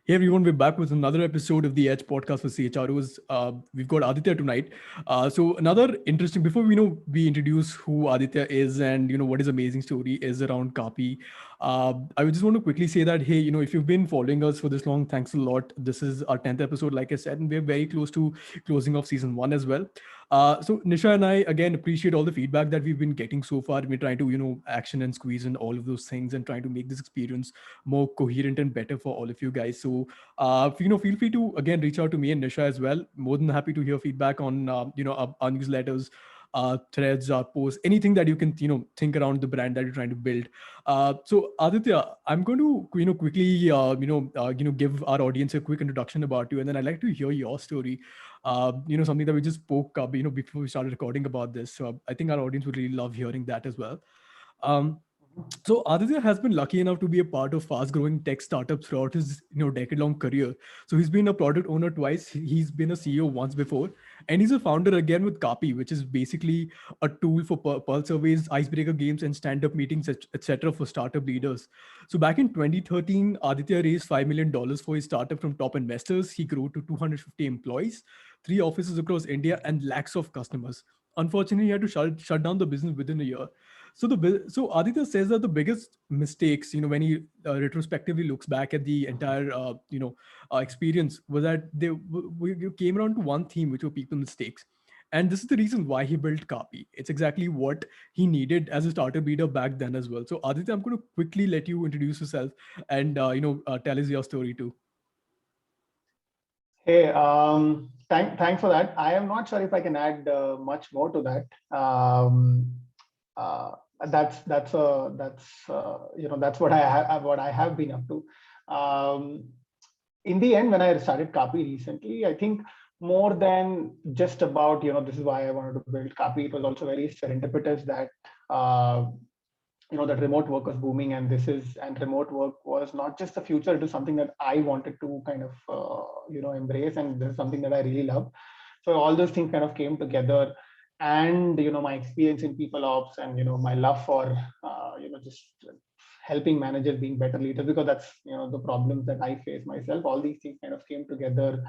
Hey everyone, we're back with another episode of the Edge podcast for CHROs. We've got Aditya tonight. So another interesting, before we introduce who Aditya is and what his amazing story is around Kaapi. I would just want to quickly say that, hey, if you've been following us for this long, thanks a lot. This is our 10th episode, like I said, and we're very close to closing off season one as well. So Nisha and I again appreciate all the feedback that we've been getting so far. We're trying to action and squeeze in all of those things and trying to make this experience more coherent and better for all of you guys. So feel free to again reach out to me and Nisha as well. More than happy to hear feedback on our newsletters, threads, our posts, anything that you can think around the brand that you're trying to build. So Aditya, I'm going to quickly give our audience a quick introduction about you, and then I'd like to hear your story. Something that we just spoke before we started recording about this. So I think our audience would really love hearing that as well. Um, so Aditya has been lucky enough to be a part of fast-growing tech startups throughout his decade-long career. So he's been a product owner twice. He's been a CEO once before, and he's a founder again with Kaapi, which is basically a tool for Pulse surveys, icebreaker games, and stand-up meetings, etc. for startup leaders. So back in 2013, Aditya raised $5 million for his startup from top investors. He grew to 250 employees, three offices across India, and lakhs of customers. Unfortunately, he had to shut down the business within a year. So Aditya says that the biggest mistakes, when he retrospectively looks back at the entire, experience, was that we came around to one theme, which were people mistakes. And this is the reason why he built Kaapi. It's exactly what he needed as a startup leader back then as well. So Aditya, I'm going to quickly let you introduce yourself and tell us your story too. Hey, thanks for that. I am not sure if I can add much more to that. Uh, that's what I have been up to. Um, in the end, when I started Kaapi recently, I think more than just about this is why I wanted to build Kaapi. It was also very serendipitous that uh, that remote work was booming, and remote work was not just the future. It was something that I wanted to kind of embrace, and this is something that I really love. So all those things kind of came together, and my experience in people ops, and my love for just helping managers being better leaders, because that's the problems that I face myself. All these things kind of came together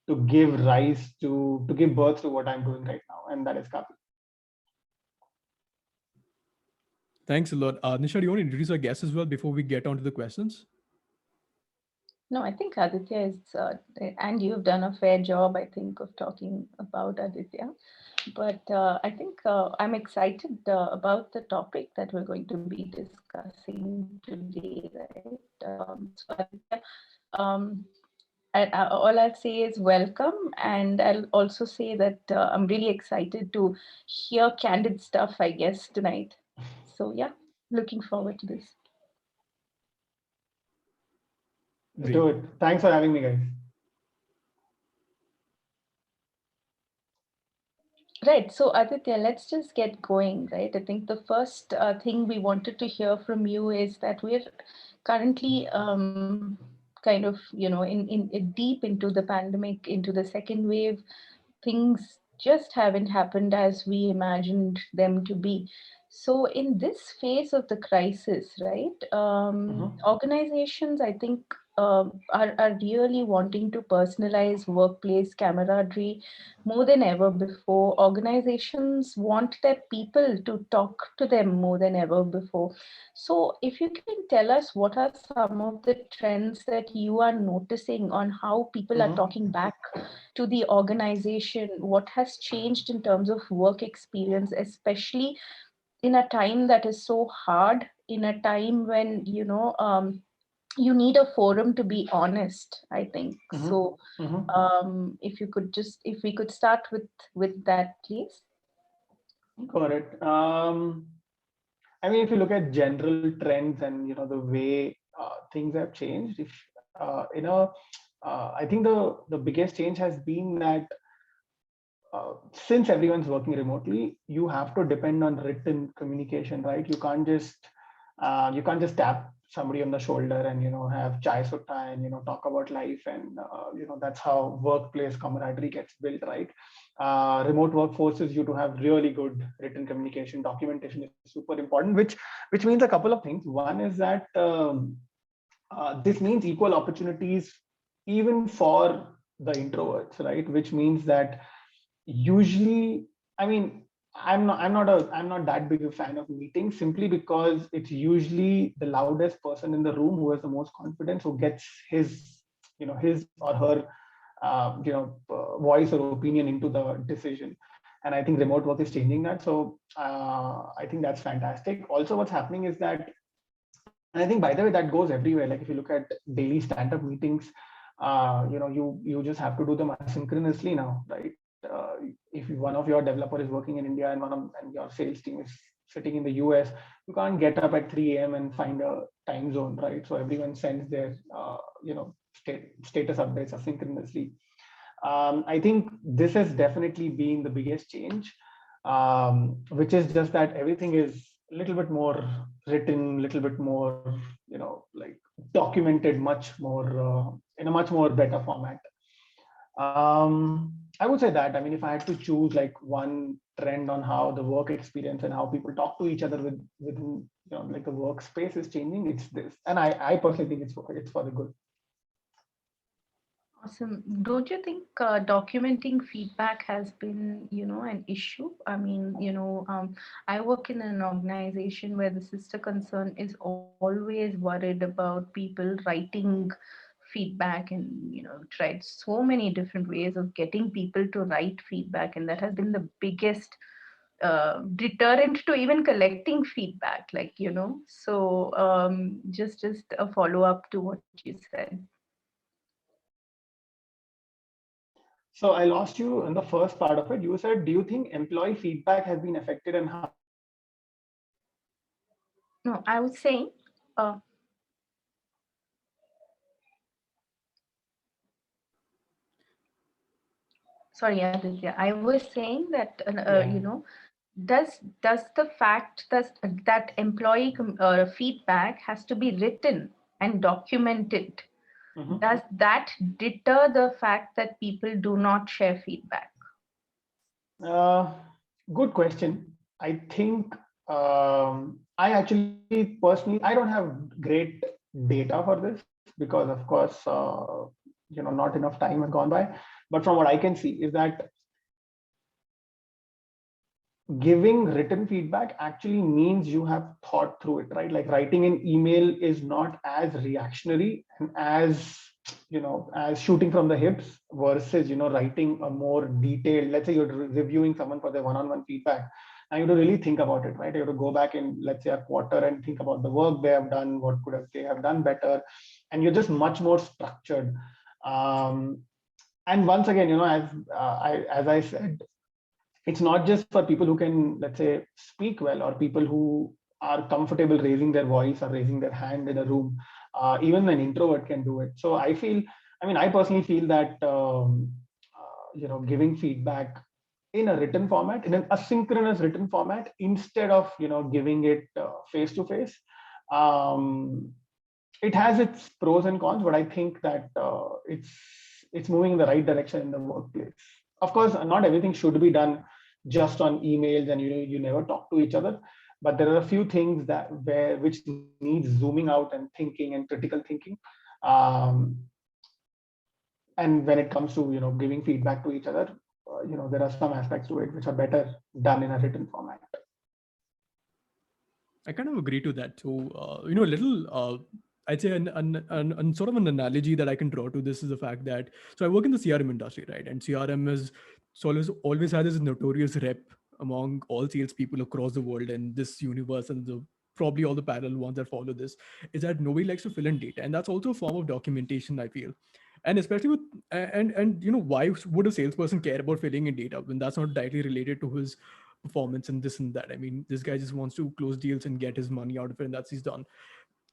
to give birth to what I'm doing right now, and that is Kapi. Thanks a lot. Nisha, do you want to introduce our guest as well before we get on to the questions? No, I think Aditya is, and you've done a fair job, I think, of talking about Aditya. But I think I'm excited about the topic that we're going to be discussing today, right? So, Aditya, um, all I'll say is welcome, and I'll also say that I'm really excited to hear candid stuff, I guess, tonight. So, yeah, looking forward to this. Let's do it. Thanks for having me, guys. Right. So, Aditya, let's just get going, right? I think the first thing we wanted to hear from you is that we're currently kind of, in deep into the pandemic, into the second wave. Things just haven't happened as we imagined them to be. So, in this phase of the crisis, right, organizations, I think, are really wanting to personalize workplace camaraderie more than ever before. Organizations want their people to talk to them more than ever before. So, if you can tell us what are some of the trends that you are noticing on how people are talking back to the organization, what has changed in terms of work experience, especially in a time that is so hard, in a time when, you need a forum to be honest, I think. So, if we could start with that, please. Got it. I mean, if you look at general trends and the way things have changed, if I think the biggest change has been that since everyone's working remotely, you have to depend on written communication, right? You can't just tap somebody on the shoulder and have chai sutta and talk about life, and that's how workplace camaraderie gets built, right? Remote work forces you to have really good written communication. Documentation is super important, which means a couple of things. One is that this means equal opportunities even for the introverts, right? Which means that usually, I mean, I'm not that big a fan of meetings, simply because it's usually the loudest person in the room who has the most confidence, who gets his or her voice or opinion into the decision. And I think remote work is changing that. So I think that's fantastic. Also, what's happening is that, and I think, by the way, that goes everywhere. Like, if you look at daily stand-up meetings, you just have to do them asynchronously now, right? If one of your developer is working in India, and your sales team is sitting in the US, you can't get up at 3 a.m. and find a time zone, right? So everyone sends their status updates asynchronously. I think this has definitely been the biggest change, which is just that everything is a little bit more written, a little bit more, like, documented, much more in a much more better format. I would say that, I mean, if I had to choose like one trend on how the work experience and how people talk to each other within, like, the workspace is changing, it's this. And I personally think it's for the good. Awesome. Don't you think documenting feedback has been, an issue? I mean, I work in an organization where the sister concern is always worried about people writing feedback, and, tried so many different ways of getting people to write feedback, and that has been the biggest deterrent to even collecting feedback. Like, so just a follow up to what you said. So I lost you in the first part of it. You said, do you think employee feedback has been affected, and how? No, I was saying, uh, sorry, Aditya, I was saying that, Yeah. does the fact that employee feedback has to be written and documented, Mhm. does that deter the fact that people do not share feedback? Uh, Good question. I think, I actually personally, I don't have great data for this, because, of course, not enough time has gone by. But from what I can see is that giving written feedback actually means you have thought through it, right? Like, writing an email is not as reactionary and as shooting from the hips, versus writing a more detailed, let's say you're reviewing someone for their one-on-one feedback. Now you have to really think about it, right? You have to go back in, let's say, a quarter, and think about the work they have done, what could have they have done better, and you're just much more structured. And once again, as I said, it's not just for people who can, let's say, speak well, or people who are comfortable raising their voice or raising their hand in a room. Even an introvert can do it. So I personally feel that, giving feedback in a written format, in an asynchronous written format, instead of giving it face to face, it has its pros and cons. But I think that it's moving in the right direction in the workplace. Of course, not everything should be done just on emails, and you never talk to each other. But there are a few things which needs zooming out and thinking and critical thinking. Um, and when it comes to giving feedback to each other, there are some aspects to it which are better done in a written format. I kind of agree to that. So, a little, I'd say an sort of an analogy that I can draw to this is the fact that, so I work in the CRM industry, right? And CRM is, so always had this notorious rep among all salespeople across the world and this universe, and probably all the parallel ones that follow this, is that nobody likes to fill in data. And that's also a form of documentation, I feel. And especially with, and why would a salesperson care about filling in data when that's not directly related to his performance and this and that? I mean, this guy just wants to close deals and get his money out of it, and that's he's done.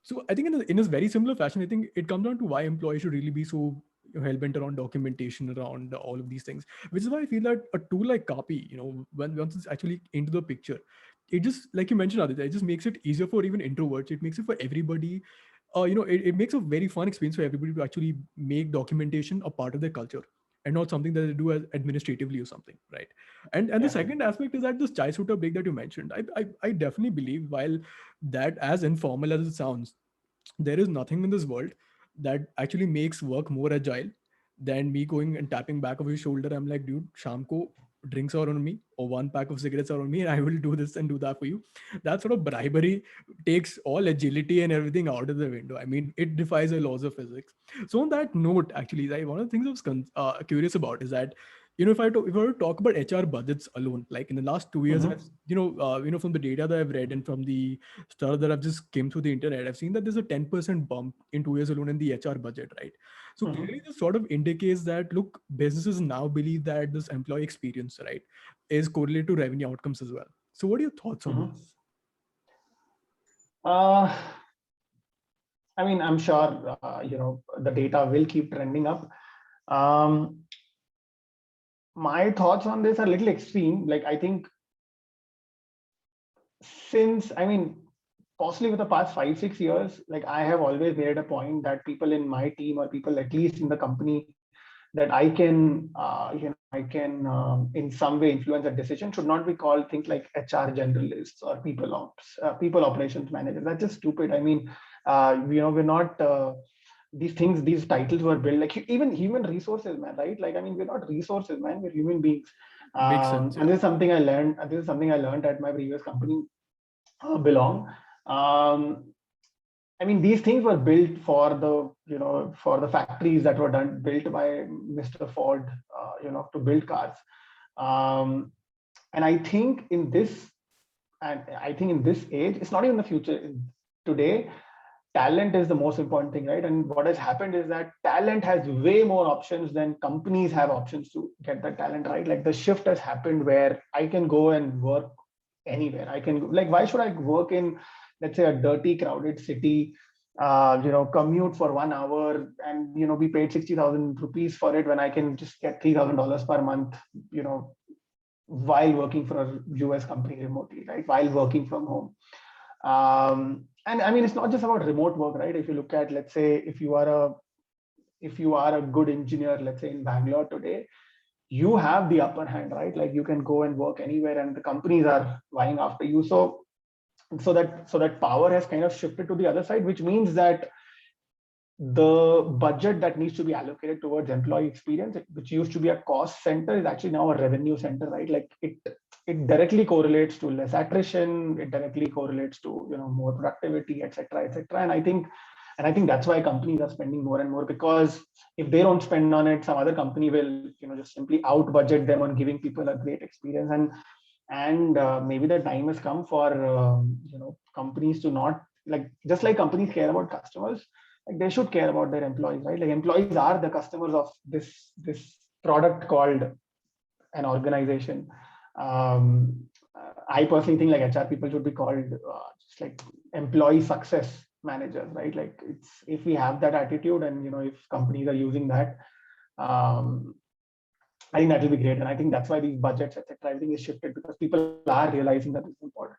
So I think in a very similar fashion, I think it comes down to why employees should really be so hell-bent around documentation, around all of these things, which is why I feel that a tool like Copy, when once it's actually into the picture, it just, like you mentioned, Aditya, it just makes it easier for even introverts. It makes it for everybody. It makes a very fun experience for everybody to actually make documentation a part of their culture and not something that they do as administratively or something, right? And the Yeah. second aspect is that this chai suitor break that you mentioned, I definitely believe, while that as informal as it sounds, there is nothing in this world that actually makes work more agile than me going and tapping back of his shoulder. I'm like, dude, sham ko drinks are on me or one pack of cigarettes are on me and I will do this and do that for you. That sort of bribery takes all agility and everything out of the window. I mean, it defies the laws of physics. So on that note, actually, like, one of the things I was curious about is that, if I were to talk about HR budgets alone, like in the last 2 years, Mm-hmm. I've, from the data that I've read and from the stuff that I've just came through the internet, I've seen that there's a 10% bump in 2 years alone in the HR budget, right? So Mm-hmm. clearly this sort of indicates that, look, businesses now believe that this employee experience, right, is correlated to revenue outcomes as well. So what are your thoughts on Mm-hmm. this? Uh, I mean, I'm sure the data will keep trending up. Um, my thoughts on this are a little extreme. Like, I think possibly with the past 5-6 years, like I have always made a point that people in my team or people at least in the company that I can in some way influence a decision should not be called things like HR generalists or people operations managers. That's just stupid. I mean, we're not. These titles were built like even human resources, man, right? Like, I mean, we're not resources, man, we're human beings. Makes sense, And yeah. this is something I learned at my previous company, Belong. um, I mean, these things were built for the factories that were built by Mr. Ford, to build cars. um, and I think in this age, it's not even the future. Today, talent is the most important thing, right? And what has happened is that talent has way more options than companies have options to get the talent, right? Like, the shift has happened where I can go and work anywhere. I can, like, why should I work in, let's say, a dirty, crowded city, commute for 1 hour and, be paid 60,000 rupees for it when I can just get $3,000 per month, you know, while working for a US company remotely, right? While working from home. And I mean, it's not just about remote work, right? If you look at, let's say, if you are a good engineer, let's say in Bangalore today, you have the upper hand, right? Like, you can go and work anywhere, and the companies are vying after you. So that power has kind of shifted to the other side, which means that the budget that needs to be allocated towards employee experience, which used to be a cost center, is actually now a revenue center, right? Like, it directly correlates to less attrition, it directly correlates to more productivity, etc., etc. And I think that's why companies are spending more and more, because if they don't spend on it, some other company will just simply out budget them on giving people a great experience. And maybe the time has come for companies to not, like, just like companies care about customers, like, they should care about their employees, right? Like, employees are the customers of this product called an organization. I personally think, like, HR people should be called just like employee success managers, right? Like, it's, if we have that attitude, and if companies are using that, um, I think that will be great. And I think that's why these budgets, etc., everything is shifted, because people are realizing that it's important.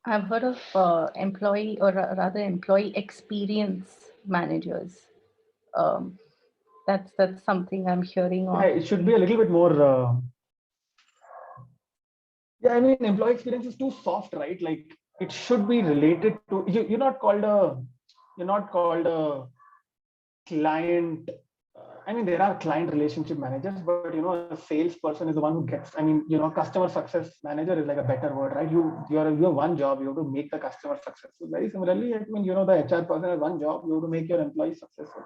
I've heard of employee, or rather employee experience managers. Um, that's something I'm hearing Yeah, of. it should be a little bit more. Yeah, I mean, employee experience is too soft, right? Like, it should be related to you. You're not called a client. I mean, there are client relationship managers, but a salesperson is the one who gets. I mean, customer success manager is like a better word, right? You have one job. You have to make the customer successful. Very similarly, I mean, the HR person has one job. You have to make your employees successful.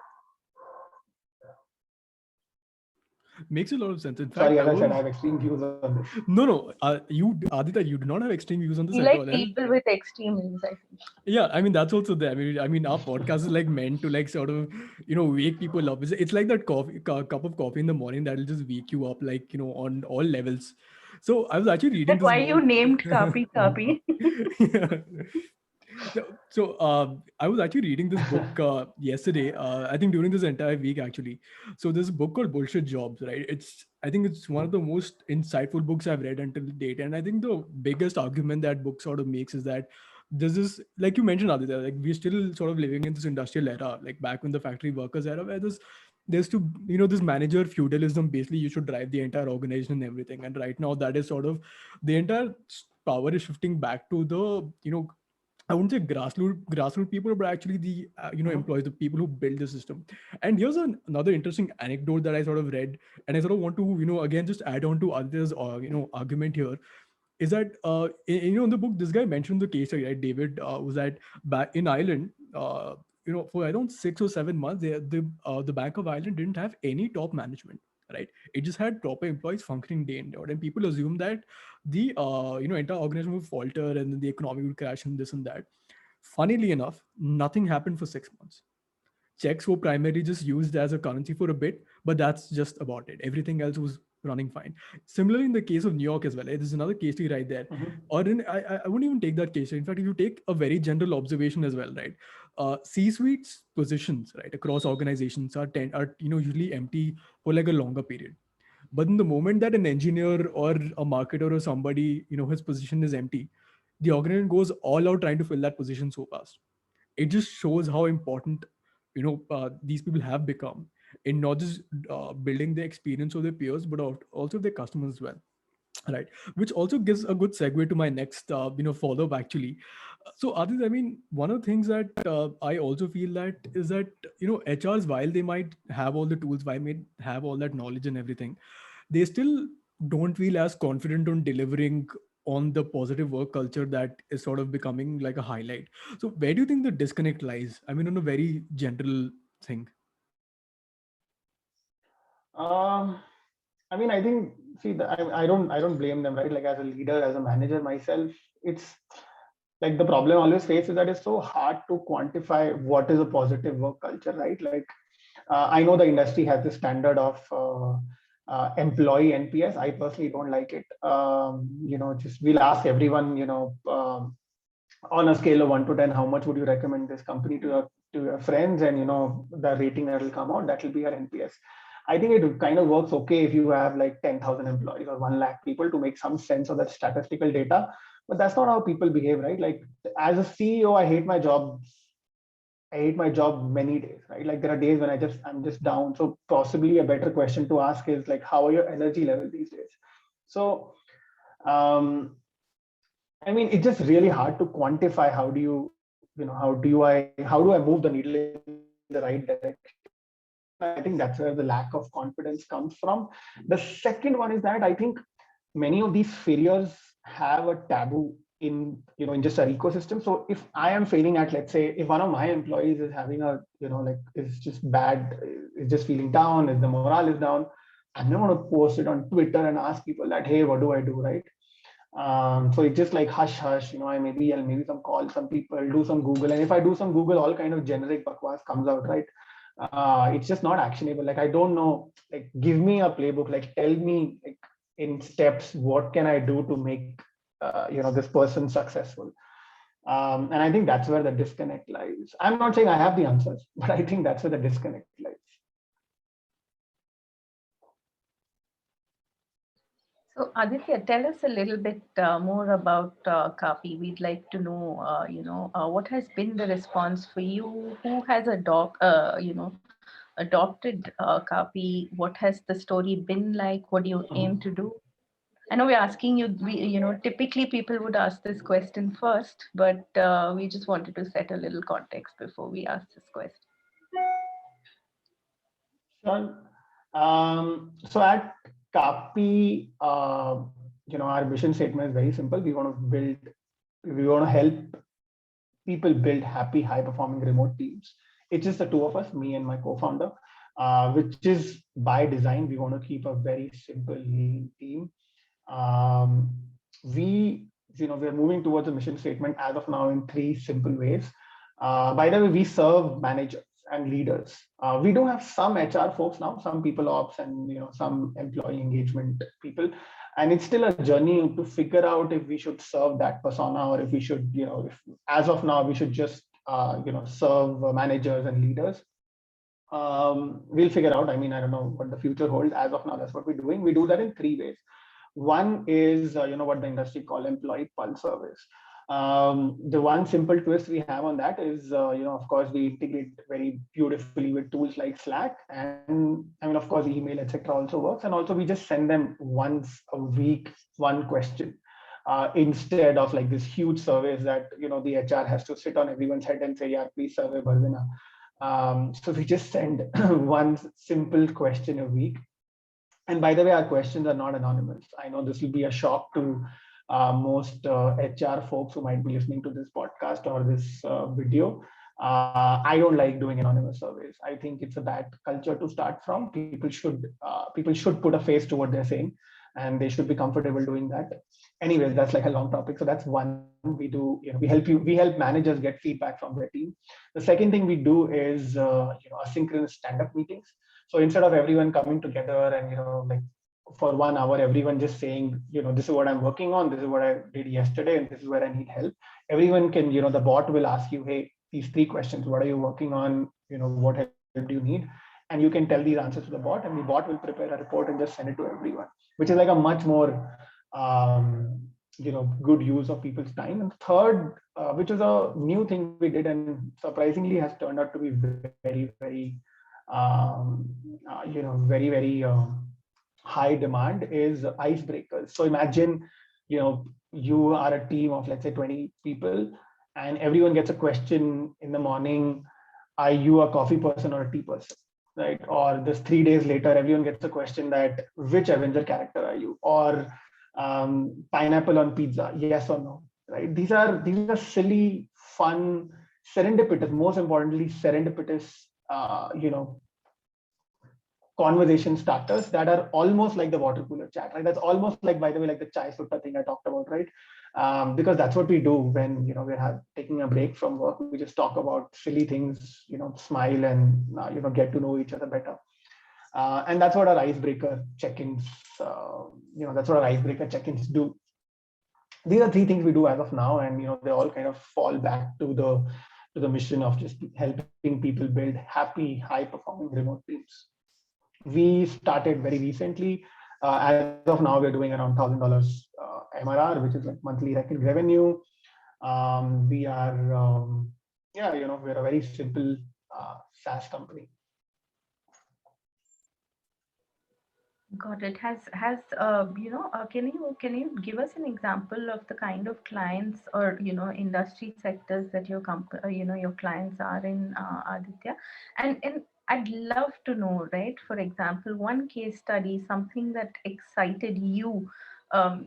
Makes a lot of sense. In fact, Sorry, I as I said, I was have extreme views on this. no. You, Aditya, you do not have extreme views on this You at like all. And people with extreme views, I think. yeah, I mean that's also there. I mean, our podcast is like meant to like sort of wake people up. It's like that cup of coffee in the morning that'll just wake you up, like on all levels. So I was actually reading That's this why you book. named Kaapi. Yeah. So I was actually reading this book yesterday. I think during this entire week actually. So there's a book called Bullshit Jobs, right? I think it's one of the most insightful books I've read until date, and I think the biggest argument that book sort of makes is that this is, like you mentioned, Aditya, like we're still sort of living in this industrial era, like back when the factory workers era, where there's to this manager feudalism. Basically, you should drive the entire organization and everything, and right now that is sort of the entire power is shifting back to the I wouldn't say grassroots people, but actually the employees, the people who build the system. And here's another interesting anecdote that I sort of read, and I sort of want to again just add on to others argument here, is that in the book this guy mentioned the case study, right? David was that back in Ireland, for I don't 6 or 7 months, the Bank of Ireland didn't have any top management, right? It just had proper employees functioning day in day out, and people assume that the entire organization would falter and then the economy would crash and this and that. Funnily enough, nothing happened for 6 months. Checks were primarily just used as a currency for a bit, but that's just about it. Everything else was running fine. Similarly, in the case of New York as well, there's another case study right there. Or I wouldn't even take that case study. In fact, if you take a very general observation as well, right, C-suites positions right across organizations are usually empty for like a longer period. But in the moment that an engineer or a marketer or somebody his position is empty, the organization goes all out trying to fill that position so fast. It just shows how important these people have become in not just building the experience of their peers but also their customers as well, right? Which also gives a good segue to my next follow up actually. So Adit, I mean, one of the things that I also feel that is that HRs, while they might have all the tools, while may have all that knowledge and everything, they still don't feel as confident on delivering on the positive work culture that is sort of becoming like a highlight. So where do you think the disconnect lies? I mean, on a very general thing. Um, I mean, I think, see, I don't blame them, right? Like as a leader, as a manager myself, it's like the problem I always face is that it's so hard to quantify what is a positive work culture, right? Like I know the industry has this standard of employee NPS. I personally don't like it. Just we'll ask everyone, on a scale of 1 to 10, how much would you recommend this company to your friends, and the rating that will come out, that will be your NPS. I think it kind of works okay if you have like 10,000 employees or 1 lakh people to make some sense of that statistical data, but that's not how people behave, right? Like as a CEO, I hate my job many days, right? Like there are days when I'm just down. So possibly a better question to ask is like, how are your energy level these days? So um, I mean, it's just really hard to quantify. How do I move the needle in the right direction? I think that's where the lack of confidence comes from. The second one is that I think many of these failures have a taboo in just our ecosystem. So if I am failing at, let's say, if one of my employees is having is just bad, is just feeling down, is the morale is down, I'm not going to post it on Twitter and ask people that, hey, what do I do, right? So it's just like hush hush, I'll maybe some call some people, do some Google, and if I do some Google, all kind of generic bakwas comes out, right? It's just not actionable. Like I don't know, like give me a playbook, like tell me like in steps what can I do to make this person successful. And I think that's where the disconnect lies. I'm not saying I have the answers, but I think that's where the disconnect lies. So Aditya, tell us a little bit more about Kaapi. We'd like to know, what has been the response for you? Who has adopted Kaapi? What has the story been like? What do you aim to do? I know we're asking you. Typically people would ask this question first, but we just wanted to set a little context before we ask this question. Sure. So at Kaapi, our mission statement is very simple. We want to help people build happy, high performing remote teams. It's just the two of us, me and my co-founder, which is by design. We want to keep a very simple, lean team. Um, we're moving towards a mission statement as of now in 3 simple ways. By the way, we serve managers and leaders. We do have some HR folks now, some people ops, and some employee engagement people. And it's still a journey to figure out if we should serve that persona, or if we should, if as of now we should just serve managers and leaders. We'll figure out. I mean, I don't know what the future holds. As of now, that's what we're doing. We do that in 3 ways. One is, what the industry call employee pulse service. The one simple twist we have on that is, of course, we integrate very beautifully with tools like Slack, and I mean, of course, email, etc. also works. And also, we just send them once a week one question. instead of like this huge surveys that the HR has to sit on everyone's head and say, yeah, please survey Bharvina. So we just send one simple question a week. And by the way, our questions are not anonymous. I know this will be a shock to most HR folks who might be listening to this podcast or this video. I don't like doing anonymous surveys. I think it's a bad culture to start from. People should put a face to what they're saying, and they should be comfortable doing that. Anyways, that's like a long topic. So that's one we do. We help managers get feedback from their team. The second thing we do is asynchronous stand-up meetings. So instead of everyone coming together and like for 1 hour, everyone just saying, this is what I'm working on, this is what I did yesterday, and this is where I need help. Everyone can, the bot will ask you, hey, these 3 questions, what are you working on? What help do you need? And you can tell these answers to the bot, and the bot will prepare a report and just send it to everyone, which is like a much more good use of people's time. And third, which is a new thing we did and surprisingly has turned out to be very, very very, very high demand, is icebreakers. So imagine, you are a team of, let's say, 20 people, and everyone gets a question in the morning: are you a coffee person or a tea person? Right? Or this 3 days later, everyone gets a question that which Avenger character are you? Or pineapple on pizza, yes or no? Right? These are silly, fun, serendipitous. Most importantly, serendipitous. Conversation starters that are almost like the water cooler chat, right? That's almost like, by the way, like the chai sutta thing I talked about, right? Because that's what we do when we're taking a break from work. We just talk about silly things, smile and get to know each other better. And that's what our icebreaker check-ins. That's what our icebreaker check-ins do. These are 3 things we do as of now, and they all kind of fall back to the mission of just helping people build happy, high-performing remote teams. We started very recently. As of now, we're doing around $1,000 MRR, which is like monthly recurring revenue. We are, we're a very simple SaaS company. Got it. Can you give us an example of the kind of clients or industry sectors that your clients are in, Aditya? And I'd love to know, right? For example, one case study, something that excited you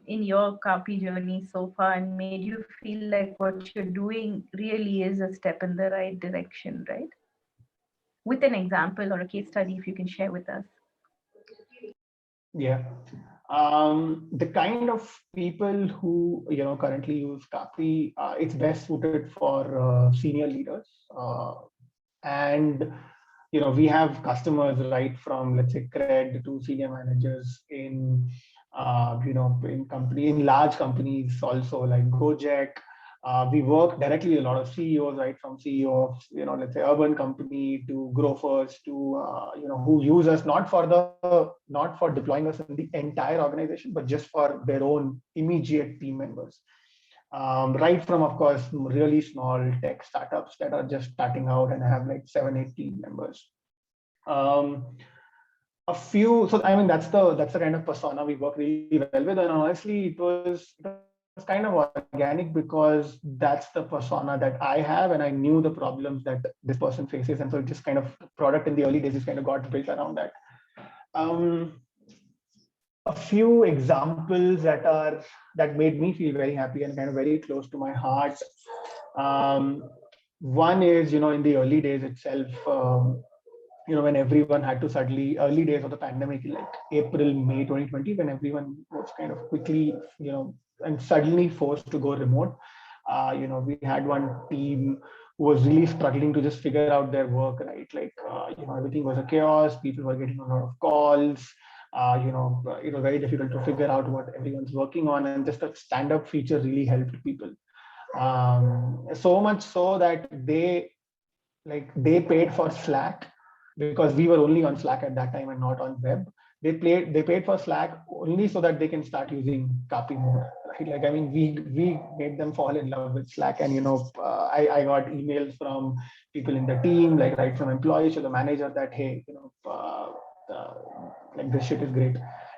in your Kaapi journey so far and made you feel like what you're doing really is a step in the right direction, right? With an example or a case study, if you can share with us. Yeah. The kind of people who currently use Kaapi, it's best suited for senior leaders, and we have customers right from, let's say, cred to senior managers in in large companies also, like Gojek. We work directly with a lot of CEOs, right, from CEO of let's say urban company to growers to who use us not for deploying us in the entire organization, but just for their own immediate team members. Right from, of course, really small tech startups that are just starting out and have like 7-8 team members. So I mean, that's the kind of persona we work really well with, and honestly, it was kind of organic because that's the persona that I have, and I knew the problems that this person faces, and so it just kind of product in the early days just kind of got built around that. A few examples that made me feel very happy and kind of very close to my heart. One is, in the early days itself, when everyone had to suddenly, early days of the pandemic, like April, May 2020, when everyone was kind of quickly, and suddenly forced to go remote. We had one team who was really struggling to just figure out their work, right? Like, everything was a chaos. People were getting a lot of calls. It was very difficult to figure out what everyone's working on, and just a stand-up feature really helped people. So much so that they paid for Slack, because we were only on Slack at that time and not on web. They paid for Slack only so that they can start using Kaapi more. Right? Like, I mean, we made them fall in love with Slack, and I got emails from people in the team, like right from employees to the manager, that hey, like this shit is great,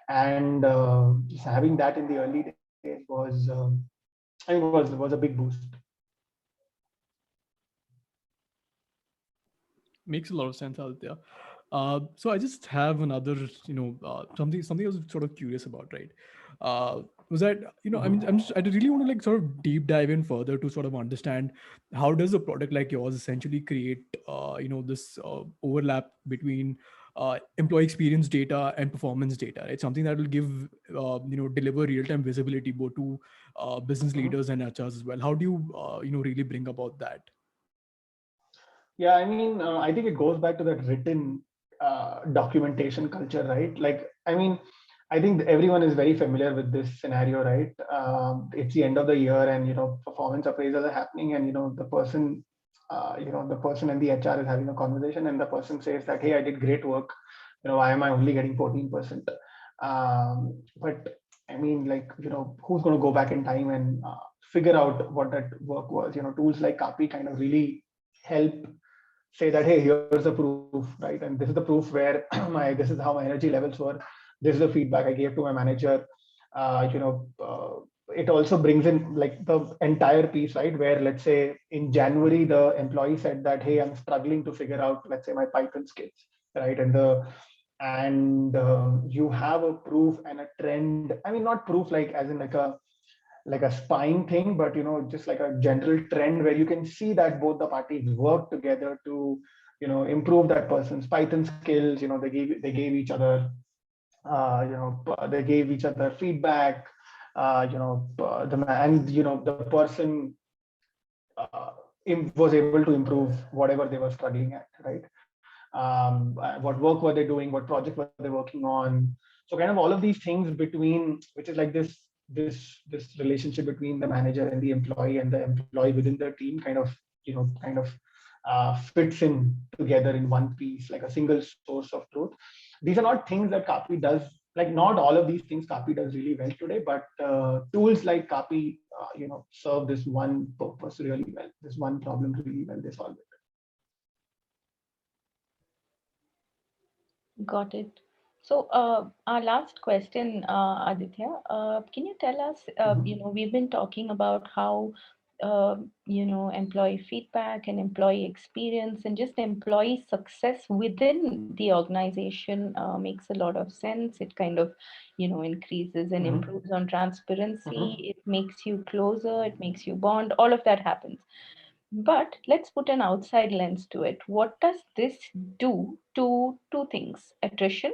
and just having that in the early days was, was a big boost. Makes a lot of sense, Aditya. So I just have another, something I was sort of curious about, right? Was that, I mean, I really want to like sort of deep dive in further to sort of understand how does a product like yours essentially create, this overlap between employee experience data and performance data, right? Something that will give, deliver real-time visibility both to business leaders and HRs as well. How do you, really bring about that? Yeah, I mean, I think it goes back to that written documentation culture, right? Like, I mean, I think everyone is very familiar with this scenario, right? It's the end of the year, and performance appraisals are happening, and the person and the HR is having a conversation, and the person says that, "Hey, I did great work. Why am I only getting 14%?" But I mean, like, who's going to go back in time and figure out what that work was? Tools like Kaapi kind of really help say that, hey, here's the proof, right? And this is the proof where this is how my energy levels were. This is the feedback I gave to my manager. It also brings in like the entire piece, right? Where, let's say, in January, the employee said that, hey, I'm struggling to figure out, let's say, my Python skills, right? And you have a proof and a trend. I mean, not proof like as in like a spying thing, but just like a general trend where you can see that both the parties work together to improve that person's Python skills. They gave each other they gave each other feedback. The person was able to improve whatever they were struggling at, right? What work were they doing, what project were they working on. So kind of all of these things between, which is like this relationship between the manager and the employee, and the employee within the team fits in together in one piece, like a single source of truth. These are not things that Kaapi does, like not all of these things Kaapi does really well today, but tools like Kaapi serve this one purpose really well, this one problem really well. They solve it. Got it. So, our last question, Aditya, can you tell us, we've been talking about how, employee feedback and employee experience and just employee success within the organization makes a lot of sense. It kind of, increases and improves on transparency. It makes you closer, it makes you bond, all of that happens. But let's put an outside lens to it. What does this do to two things, attrition,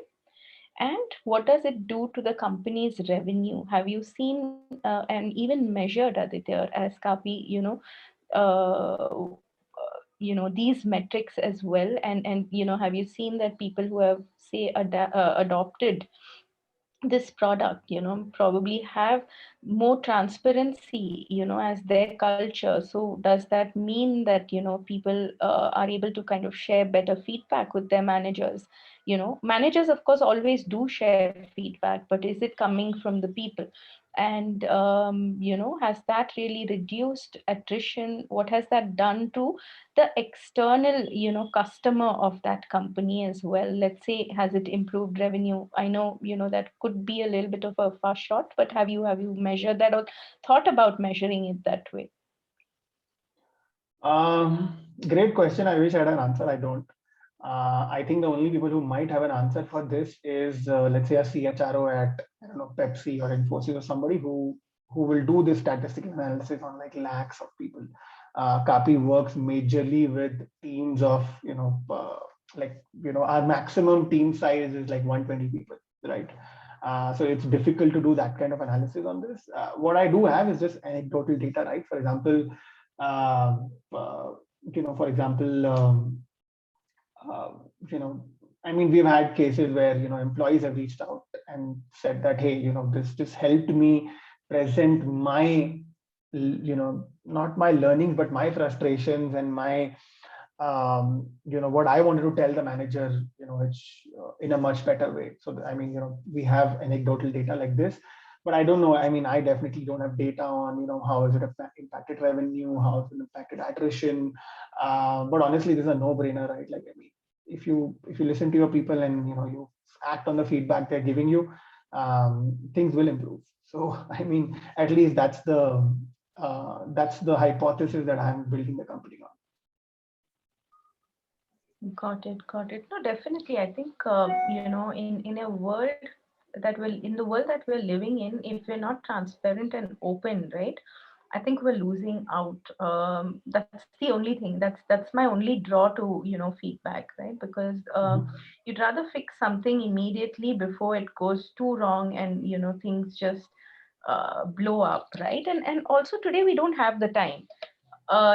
and what does it do to the company's revenue? Have you seen and even measured, Aditya, as Kaapi, these metrics as well? And have you seen that people who have, say, adopted this product probably have more transparency as their culture? So does that mean that people are able to kind of share better feedback with their managers? Managers of course always do share feedback, but is it coming from the people? And has that really reduced attrition? What has that done to the external customer of that company as well? Let's say, has it improved revenue? I know that could be a little bit of a far shot, but have you measured that or thought about measuring it that way? Great question. I wish I had an answer. I don't. I think the only people who might have an answer for this is, let's say, a CHRO at, I don't know, Pepsi or Infosys, or somebody who will do this statistical analysis on like lakhs of people. Kaapi works majorly with teams of, our maximum team size is like 120 people, right? So it's difficult to do that kind of analysis on this. What I do have is just anecdotal data, right? For example, uh, uh, for example, uh, you know, I mean, we've had cases where employees have reached out and said that, hey, this helped me present my, not my learnings, but my frustrations and my, what I wanted to tell the manager, it's in a much better way. So I mean, we have anecdotal data like this, but I don't know. I mean, I definitely don't have data on, how has it impacted revenue, how has it impacted attrition. But honestly, this is a no-brainer, right? Like, I mean, if you listen to your people and you act on the feedback they're giving you, things will improve. So I mean, at least that's the hypothesis that I'm building the company on. Got it, got it. No, definitely. I think in a world in the world that we're living in, if we're not transparent and open, right? I think we're losing out. That's the only thing. That's my only draw to feedback, right? Because you'd rather fix something immediately before it goes too wrong and things just blow up, right? And also today we don't have the time,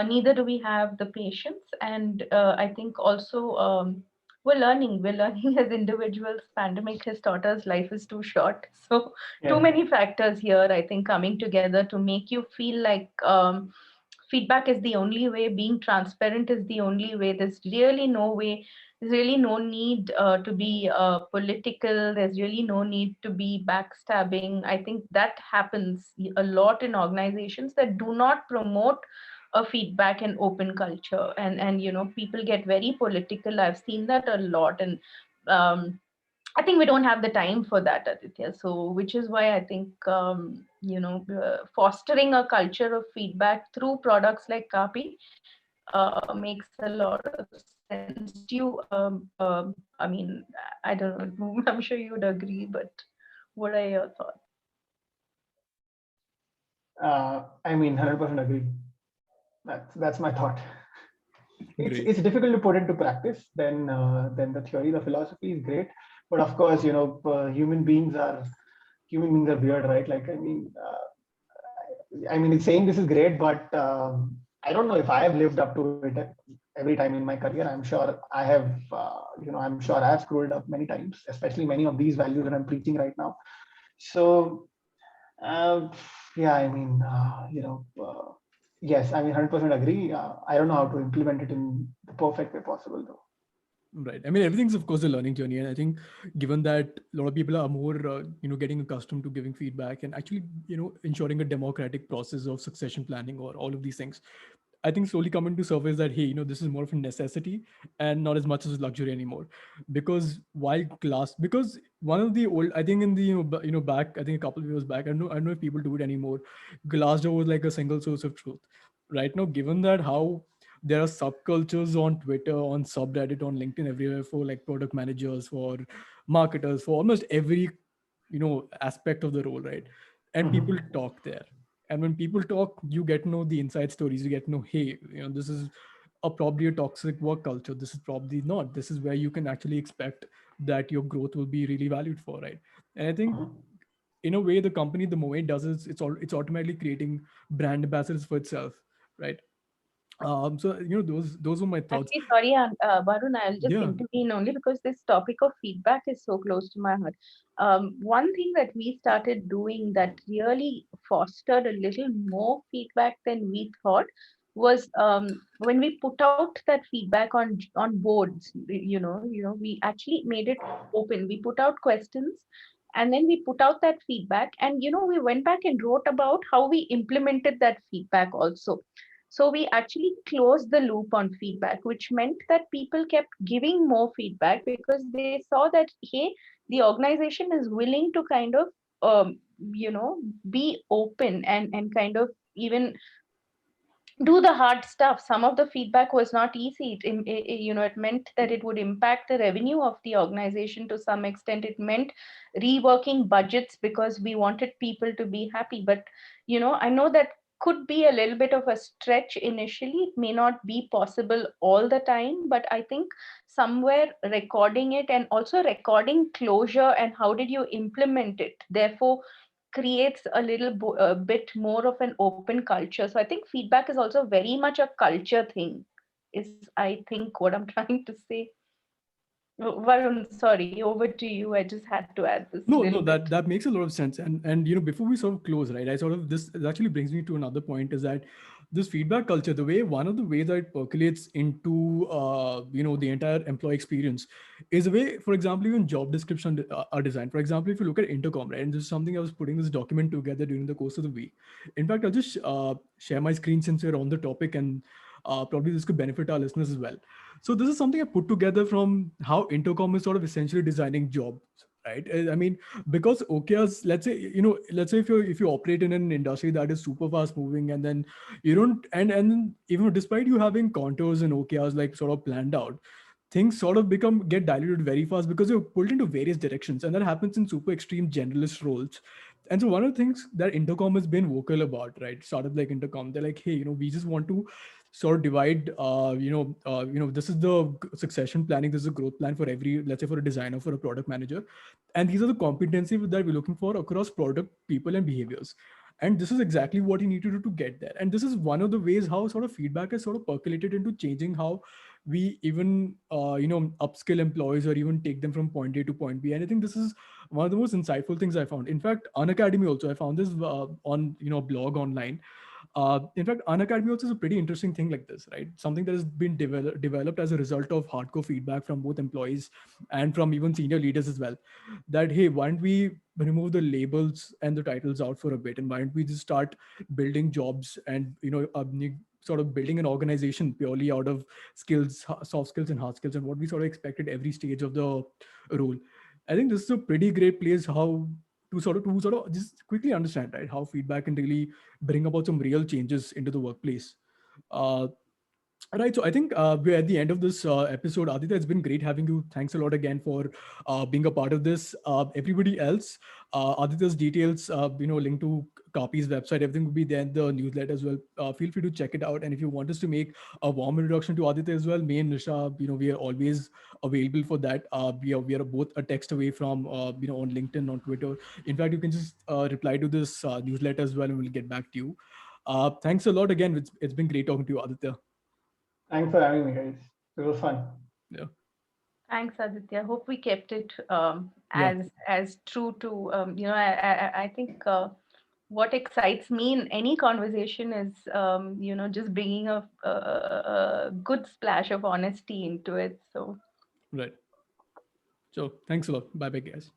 neither do we have the patience. And I think also we're learning as individuals. Pandemic has taught us life is too short. So too Yeah. many factors here, I think, coming together to make you feel like feedback is the only way, being transparent is the only way. There's really no need to be political. There's really no need to be backstabbing. I think that happens a lot in organizations that do not promote a feedback and open culture. And people get very political. I've seen that a lot. And um, I think we don't have the time for that, Aditya. So, which is why I think fostering a culture of feedback through products like Kaapi makes a lot of sense. Do you? I mean, I don't know. I'm sure you would agree, but what are your thoughts? I mean, 100% agree. That's my thought. Great. It's difficult to put into practice. Then the theory, the philosophy is great, but of course, human beings are weird, right? Like, I mean, it's saying this is great, but I don't know if I have lived up to it every time in my career. I'm sure I have, I'm sure I have screwed up many times, especially many of these values that I'm preaching right now. So, uh, yeah, I mean, yes, I mean, 100% agree. I don't know how to implement it in the perfect way possible, though. Right. I mean, everything's of course a learning journey, and I think given that a lot of people are more, getting accustomed to giving feedback and actually, ensuring a democratic process of succession planning or all of these things, I think slowly coming to surface that hey, this is more of a necessity and not as much as a luxury anymore. Because one of the old, I think in the back, I think a couple of years back, I don't know if people do it anymore. Glassdoor was like a single source of truth. Right now, given that how there are subcultures on Twitter, on subreddit, on LinkedIn, everywhere for like product managers, for marketers, for almost every aspect of the role, right? And people Mhm. talk there, and when people talk, you get to know the inside stories. You get to know, hey, this is probably a toxic work culture. This is probably not. This is where you can actually expect that your growth will be really valued for, right? And I think Mhm. in a way, the company, the moment it does is it's automatically creating brand ambassadors for itself, right? So those were my thoughts. Actually, sorry, Varun, I'll just Yeah. intervene only because this topic of feedback is so close to my heart. One thing that we started doing that really fostered a little more feedback than we thought was when we put out that feedback on boards. We actually made it open. We put out questions, and then we put out that feedback, and we went back and wrote about how we implemented that feedback also. So we actually closed the loop on feedback, which meant that people kept giving more feedback because they saw that, hey, the organization is willing to kind of, be open and kind of even do the hard stuff. Some of the feedback was not easy. It meant that it would impact the revenue of the organization to some extent. It meant reworking budgets because we wanted people to be happy. But I know that could be a little bit of a stretch initially. It may not be possible all the time, but I think somewhere recording it and also recording closure and how did you implement it, therefore creates a bit more of an open culture. So I think feedback is also very much a culture thing, is I think what I'm trying to say. Varun, sorry, over to you. I just had to add this No, little no, bit. that makes a lot of sense. And before we sort of close, right? I sort of this it actually brings me to another point is that this feedback culture, the way one of the ways that it percolates into the entire employee experience is a way, for example, even job description are designed. For example, if you look at intercom, right? And this is something I was putting this document together during the course of the week. In fact, I'll just share my screen since we're on the topic, and probably this could benefit our listeners as well. So this is something I put together from how intercom is sort of essentially designing jobs, right? I mean, because OKRs, let's say, let's say if you operate in an industry that is super fast moving, and then you don't, and even despite you having contours and OKRs like sort of planned out, things sort of get diluted very fast because you're pulled into various directions, and that happens in super extreme generalist roles. And so one of the things that Intercom has been vocal about, right, startup like Intercom, they're like, hey, we just want to sort of divide, this is the succession planning, this is a growth plan for every, let's say, for a designer, for a product manager, and these are the competencies that we're looking for across product, people, and behaviors. And this is exactly what you need to do to get there. And this is one of the ways how sort of feedback has sort of percolated into changing how we even upskill employees or even take them from point A to point B. And I think this is one of the most insightful things I found. In fact, Unacademy also, I found this on blog online. In fact, Unacademy also is a pretty interesting thing like this, right? Something that has been developed as a result of hardcore feedback from both employees and from even senior leaders as well. That, hey, why don't we remove the labels and the titles out for a bit, and why don't we just start building jobs and sort of building an organization purely out of skills, soft skills and hard skills, and what we sort of expect at every stage of the role. I think this is a pretty great place how to sort of just quickly understand, right, how feedback can really bring about some real changes into the workplace. Uh, Right. So I think we're at the end of this episode. Aditya, it's been great having you. Thanks a lot again for being a part of this. Everybody else, Aditya's details, link to Kaapi's website, everything will be there in the newsletter as well. Feel free to check it out. And if you want us to make a warm introduction to Aditya as well, me and Nisha, we are always available for that. We are both a text away from, on LinkedIn, on Twitter. In fact, you can just reply to this newsletter as well, and we'll get back to you. Thanks a lot again. It's been great talking to you, Aditya. Thanks for having me, guys. It was fun. Yeah. Thanks, Aditya. Hope we kept it Yeah. as true to I think what excites me in any conversation is just bringing a good splash of honesty into it. So Right. So thanks a lot. Bye bye, guys.